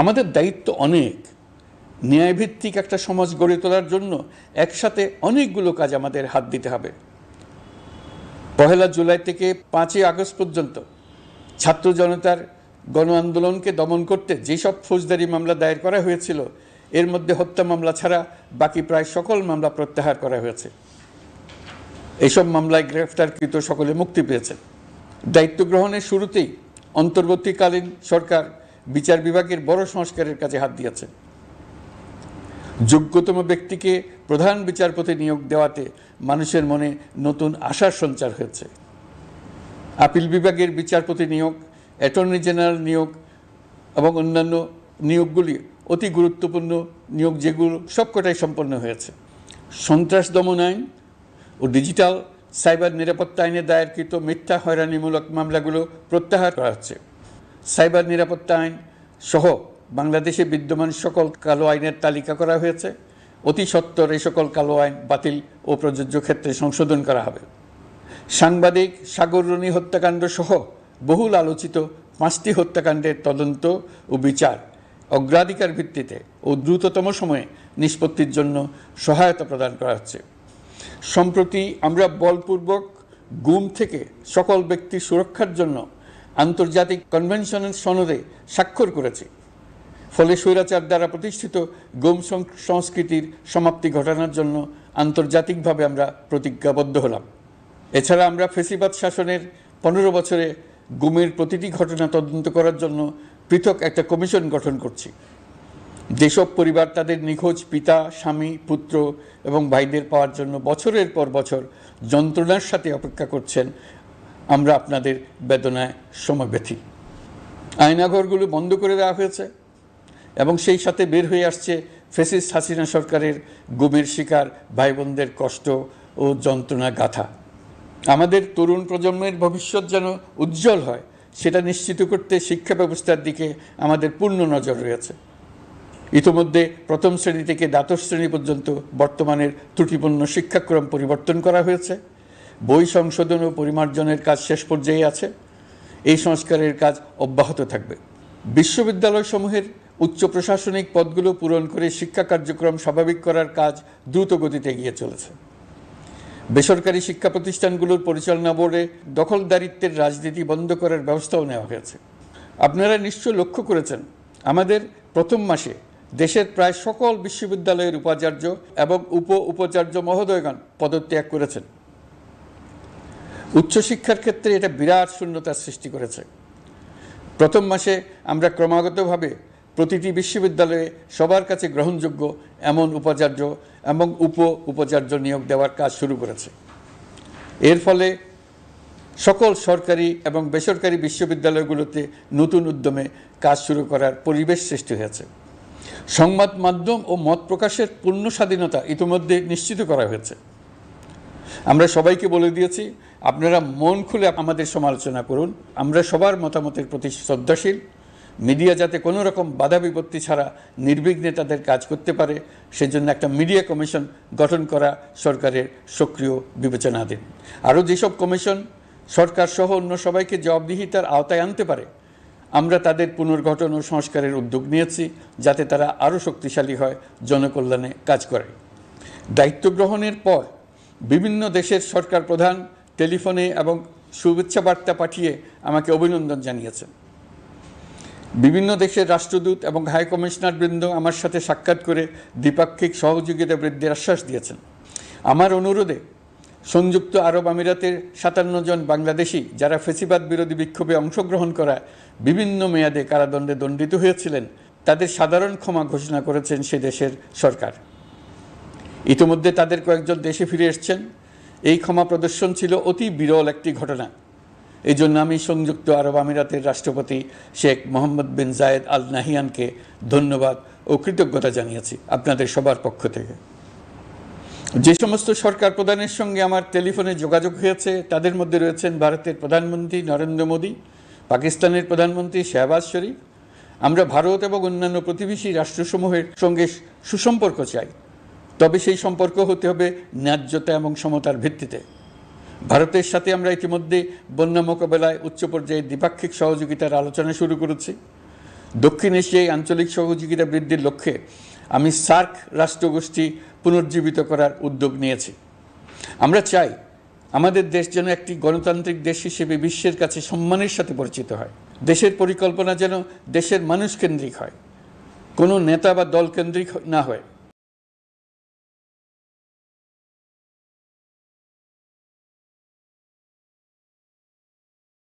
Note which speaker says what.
Speaker 1: আমাদের দায়িত্ব অনেক। ন্যায়ভিত্তিক একটা সমাজ গড়ে তোলার জন্য একসাথে অনেকগুলো কাজ আমাদের হাত দিতে হবে। 1 জুলাই থেকে 5 আগস্ট পর্যন্ত ছাত্র জনতার গণ আন্দোলনকে দমন করতে যেসব ফৌজদারি মামলা দায়ের করা হয়েছিল, এর মধ্যে হত্যা মামলা ছাড়া বাকি প্রায় সকল মামলা প্রত্যাহার করা হয়েছে। এইসব মামলায় গ্রেফতারকৃত সকলে মুক্তি পেয়েছে। দায়িত্ব গ্রহণের শুরুতেই অন্তর্বর্তীকালীন সরকার বিচার বিভাগের বড় সংস্কারের কাজে হাত দিয়েছে। যোগ্যতম ব্যক্তিকে প্রধান বিচারপতি নিয়োগ দেওয়াতে মানুষের মনে নতুন আশার সঞ্চার হয়েছে। আপিল বিভাগের বিচারপতি নিয়োগ, অ্যাটর্নি জেনারেল নিয়োগ এবং অন্যান্য নিয়োগগুলি অতি গুরুত্বপূর্ণ নিয়োগ, যেগুলো সবকটাই সম্পন্ন হয়েছে। সন্ত্রাস দমন আইন ও ডিজিটাল সাইবার নিরাপত্তা আইনে দায়েরকৃত মিথ্যা হয়রানিমূলক মামলাগুলো প্রত্যাহার করা হচ্ছে। সাইবার নিরাপত্তা আইন সহ বাংলাদেশে বিদ্যমান সকল কালো আইনের তালিকা করা হয়েছে। অতি সত্বর এই সকল কালো আইন বাতিল ও প্রযোজ্য ক্ষেত্রে সংশোধন করা হবে। সাংবাদিক সাগর রনি হত্যাকাণ্ড সহ বহুল আলোচিত 5টি হত্যাকাণ্ডের তদন্ত ও বিচার অগ্রাধিকার ভিত্তিতে ও দ্রুততম সময়ে নিষ্পত্তির জন্য সহায়তা প্রদান করা হচ্ছে। সম্প্রতি আমরা বলপূর্বক গুম থেকে সকল ব্যক্তির সুরক্ষার জন্য আন্তর্জাতিক কনভেনশনের সনদে স্বাক্ষর করেছি। ফলে স্বৈরাচার দ্বারা প্রতিষ্ঠিত গুম সংস্কৃতির সমাপ্তি ঘটানোর জন্য আন্তর্জাতিকভাবে আমরা প্রতিজ্ঞাবদ্ধ হলাম। এছাড়া আমরা ফ্যাসিবাদ শাসনের 15 বছরে গুমের প্রতিটি ঘটনা তদন্ত করার জন্য পৃথক একটা কমিশন গঠন করছি। যেসব পরিবার তাদের নিখোঁজ পিতা, স্বামী, পুত্র এবং ভাইদের পাওয়ার জন্য বছরের পর বছর যন্ত্রণার সাথে অপেক্ষা করছেন, আমরা আপনাদের বেদনায় সমবেথী। আয়নাঘরগুলো বন্ধ করে দেওয়া হয়েছে এবং সেই সাথে বের হয়ে আসছে ফ্যাসিস্ট হাসিনা সরকারের গুমের শিকার ভাই বোনদের কষ্ট ও যন্ত্রণা গাথা। আমাদের তরুণ প্রজন্মের ভবিষ্যৎ যেন উজ্জ্বল হয়, সেটা নিশ্চিত করতে শিক্ষা ব্যবস্থার দিকে আমাদের পূর্ণ নজর রয়েছে। ইতোমধ্যে প্রথম শ্রেণী থেকে দ্বাদশ শ্রেণী পর্যন্ত বর্তমানের ত্রুটিপূর্ণ শিক্ষাক্রম পরিবর্তন করা হয়েছে। বই সংশোধন ও পরিমার্জনের কাজ শেষ পর্যায়ে আছে। এই সংস্কারের কাজ অব্যাহত থাকবে। বিশ্ববিদ্যালয়সমূহের উচ্চ প্রশাসনিক পদগুলো পূরণ করে শিক্ষা কার্যক্রম স্বাভাবিক করার কাজ দ্রুত গতিতে এগিয়ে চলেছে। বেসরকারি শিক্ষা প্রতিষ্ঠানগুলোর পরিচালনা বোর্ডে দখলদারিত্বের রাজনীতি বন্ধ করার ব্যবস্থাও নেওয়া হয়েছে। আপনারা নিশ্চয় লক্ষ্য করেছেন, আমাদের প্রথম মাসে দেশের প্রায় সকল বিশ্ববিদ্যালয়ের উপাচার্য এবং উপাচার্য মহোদয়গণ পদত্যাগ করেছেন। উচ্চশিক্ষার ক্ষেত্রে এটা বিরাট শূন্যতার সৃষ্টি করেছে। প্রথম মাসে আমরা ক্রমাগতভাবে প্রতিটি বিশ্ববিদ্যালয়ে সবার কাছে গ্রহণযোগ্য এমন উপাচার্য এবং উপাচার্য নিয়োগ দেওয়ার কাজ শুরু করেছে। এর ফলে সকল সরকারি এবং বেসরকারি বিশ্ববিদ্যালয়গুলোতে নতুন উদ্যমে কাজ শুরু করার পরিবেশ সৃষ্টি হয়েছে। সংবাদ মাধ্যম ও মত প্রকাশের পূর্ণ স্বাধীনতা ইতিমধ্যে নিশ্চিত করা হয়েছে। আমরা সবাইকে বলে দিয়েছি, আপনারা মন খুলে আমাদের সমালোচনা করুন, আমরা সবার মতামতের প্রতি শ্রদ্ধাশীল। মিডিয়া যাতে কোনো রকম বাধা বিপত্তি ছাড়া নির্বিঘ্নে তাদের কাজ করতে পারে, সেজন্য একটা মিডিয়া কমিশন গঠন করা সরকারের সক্রিয় বিবেচনাধীন। আরও যেসব কমিশন সরকার সহ অন্য সবাইকে জবাবদিহিতার আওতায় আনতে পারে, আমরা তাদের পুনর্গঠন ও সংস্কারের উদ্যোগ নিয়েছি, যাতে তারা আরও শক্তিশালী হয়, জনকল্যাণে কাজ করে। দায়িত্ব গ্রহণের পর বিভিন্ন দেশের সরকার প্রধান টেলিফোনে এবং শুভেচ্ছা বার্তা পাঠিয়ে আমাকে অভিনন্দন জানিয়েছেন। বিভিন্ন দেশের রাষ্ট্রদূত এবং হাই কমিশনারবৃন্দ আমার সাথে সাক্ষাৎ করে দ্বিপাক্ষিক সহযোগিতা বৃদ্ধির আশ্বাস দিয়েছেন। আমার অনুরোধে সংযুক্ত আরব আমিরাতের 57 জন বাংলাদেশি যারা ফ্যাসিবাদ বিরোধী বিক্ষোভে অংশগ্রহণ করা বিভিন্ন মেয়াদে কারাদণ্ডে দণ্ডিত হয়েছিলেন, তাদের সাধারণ ক্ষমা ঘোষণা করেছেন সে দেশের সরকার। ইতিমধ্যে তাদের কয়েকজন দেশে ফিরে এসেছেন। এই ক্ষমা প্রদর্শন ছিল অতি বিরল একটি ঘটনা। এই জন্য আমি সংযুক্ত আরব আমিরাতের রাষ্ট্রপতি শেখ মোহাম্মদ বিন জায়েদ আল নাহিয়ানকে ধন্যবাদ ও কৃতজ্ঞতা জানিয়েছি আপনাদের সবার পক্ষ থেকে। যে সমস্ত সরকার প্রধানের সঙ্গে আমার টেলিফোনে যোগাযোগ হয়েছে, তাদের মধ্যে রয়েছেন ভারতের প্রধানমন্ত্রী নরেন্দ্র মোদী, পাকিস্তানের প্রধানমন্ত্রী শাহবাজ শরীফ। আমরা ভারত এবং অন্যান্য প্রতিবেশী রাষ্ট্রসমূহের সঙ্গে সুসম্পর্ক চাই, তবে সেই সম্পর্ক হতে হবে ন্যায্যতা এবং সমতার ভিত্তিতে। ভারতের সাথে আমরা ইতিমধ্যে বন্যা মোকাবেলায় উচ্চ পর্যায়ে দ্বিপাক্ষিক সহযোগিতার আলোচনা শুরু করেছি। দক্ষিণ এশিয়ায় আঞ্চলিক সহযোগিতা বৃদ্ধির লক্ষ্যে আমি সার্ক রাষ্ট্রগোষ্ঠী পুনর্জীবিত করার উদ্যোগ নিয়েছি। আমরা চাই আমাদের দেশ যেন একটি গণতান্ত্রিক দেশ হিসেবে বিশ্বের কাছে সম্মানের সাথে পরিচিত হয়। দেশের পরিকল্পনা যেন দেশের মানুষ কেন্দ্রিক হয়, কোনো নেতা বা দল কেন্দ্রিক না হয়।